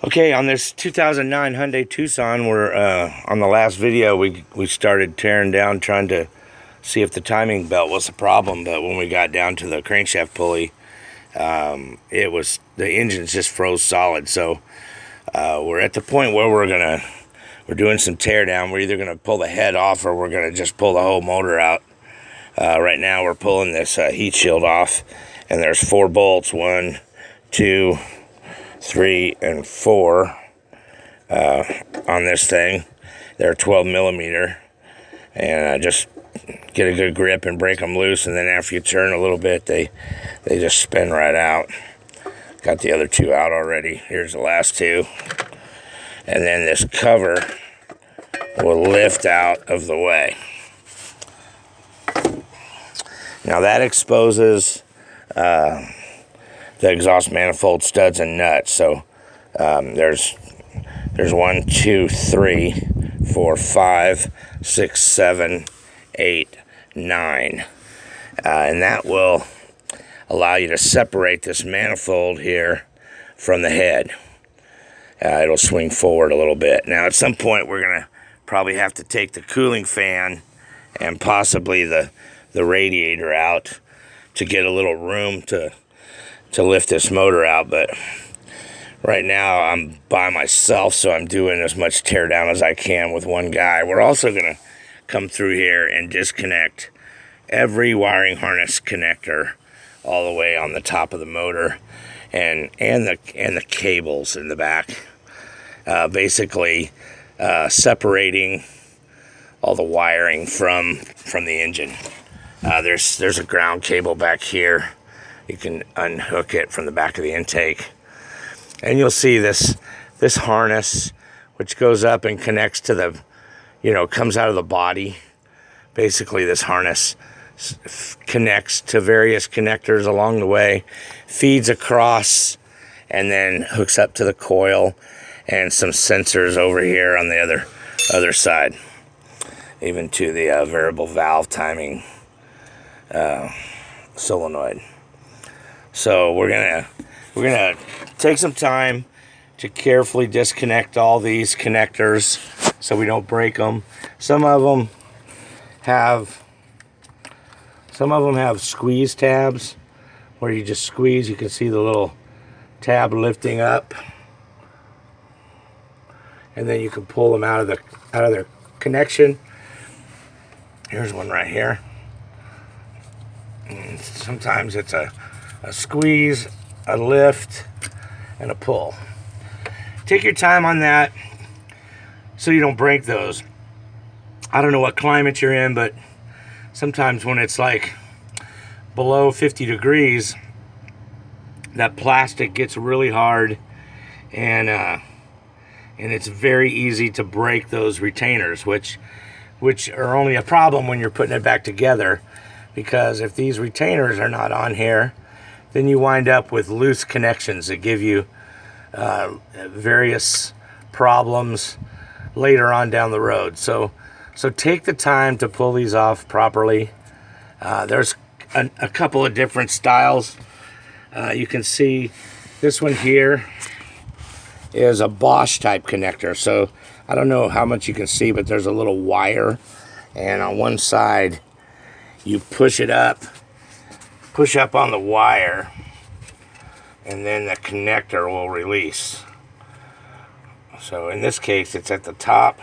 Okay, on this 2009 Hyundai Tucson, we're on the last video we started tearing down, trying to see if the timing belt was a problem. But when we got down to the crankshaft pulley, the engines just froze solid. So we're at the point where we're doing some tear down. We're either gonna pull the head off or we're gonna just pull the whole motor out. Right now we're pulling this heat shield off, and there's 4 bolts, 1, 2, 3, and 4 on this thing. They're 12 millimeter, and just get a good grip and break them loose, and then after you turn a little bit, they just spin right out. Got the other 2 out already. Here's the last 2, and then this cover will lift out of the way. Now that exposes the exhaust manifold studs and nuts. So there's 1, 2, 3, 4, 5, 6, 7, 8, 9, and that will allow you to separate this manifold here from the head. It'll swing forward a little bit. Now at some point we're gonna probably have to take the cooling fan and possibly the radiator out to get a little room to lift this motor out. But right now I'm by myself, so I'm doing as much tear down as I can with one guy. We're also gonna come through here and disconnect every wiring harness connector all the way on the top of the motor, and the cables in the back, basically separating all the wiring from the engine. There's a ground cable back here. You can unhook it from the back of the intake, and you'll see this harness, which goes up and connects to the, comes out of the body. Basically, this harness connects to various connectors along the way, feeds across, and then hooks up to the coil and some sensors over here on the other side, even to the variable valve timing solenoid. So we're gonna take some time to carefully disconnect all these connectors so we don't break them. Some of them have squeeze tabs where you just squeeze. You can see the little tab lifting up, and then you can pull them out of their connection. Here's one right here. And sometimes it's a squeeze, a lift, and a pull. Take your time on that so you don't break those. I don't know what climate you're in, but sometimes when it's like below 50 degrees, that plastic gets really hard, and it's very easy to break those retainers, which are only a problem when you're putting it back together, because if these retainers are not on here, then you wind up with loose connections that give you various problems later on down the road. So take the time to pull these off properly. There's a couple of different styles. You can see this one here is a Bosch type connector. So I don't know how much you can see, but there's a little wire, and on one side you push up on the wire, and then the connector will release. So in this case it's at the top,